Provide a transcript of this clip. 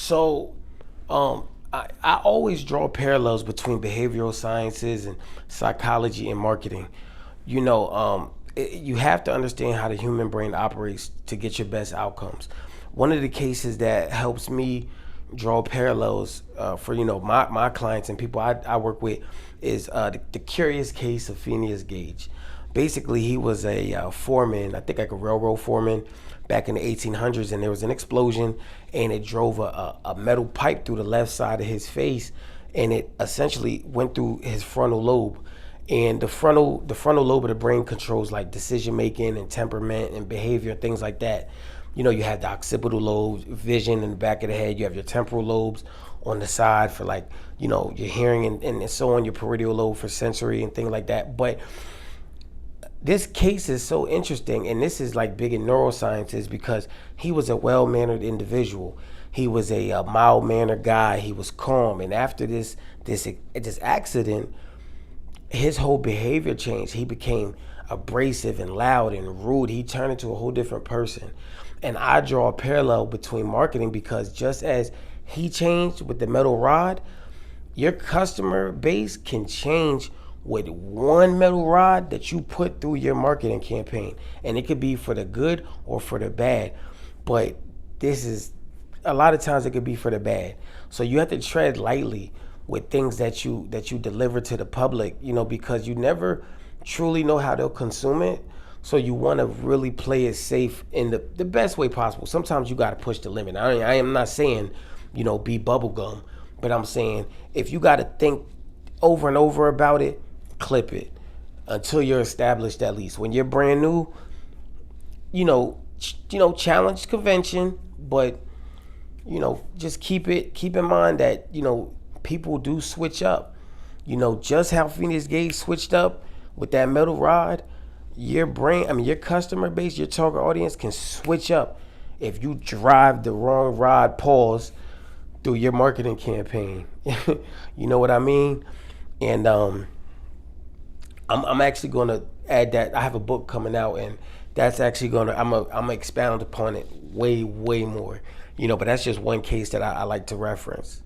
So, I always draw parallels between behavioral sciences and psychology and marketing. You have to understand how the human brain operates to get your best outcomes. One of the cases that helps me draw parallels for my clients and people I work with is the curious case of Phineas Gage. Basically, he was a foreman, I think like a railroad foreman back in the 1800s, and there was an explosion, and it drove a metal pipe through the left side of his face, and it essentially went through his frontal lobe. And the frontal lobe of the brain controls like decision making and temperament and behavior, things like that. You have the occipital lobes, vision in the back of the head. You have your temporal lobes on the side for like your hearing, and so on, your parietal lobe for sensory and things like that. But this case is so interesting, and this is like big in neuroscience, is because he was a well-mannered individual. He was a mild-mannered guy. He was calm, and after this accident, his whole behavior changed. He became abrasive and loud and rude. He turned into a whole different person. And I draw a parallel between marketing, because just as he changed with the metal rod, your customer base can change with one metal rod that you put through your marketing campaign. And it could be for the good or for the bad. But this is, a lot of times it could be for the bad. So you have to tread lightly with things that you deliver to the public, because you never truly know how they'll consume it. So you want to really play it safe in the best way possible. Sometimes you got to push the limit. I am not saying, be bubblegum, but I'm saying if you got to think over and over about it, clip it until you're established. At least when you're brand new, challenge convention, but just keep in mind that people do switch up. Just how Phineas Gage switched up with that metal rod, your customer base, your target audience can switch up if you drive the wrong rod pause through your marketing campaign. You know what I mean? And I'm actually going to add that I have a book coming out, and that's actually going to, I'm gonna expound upon it way more. But that's just one case that I like to reference.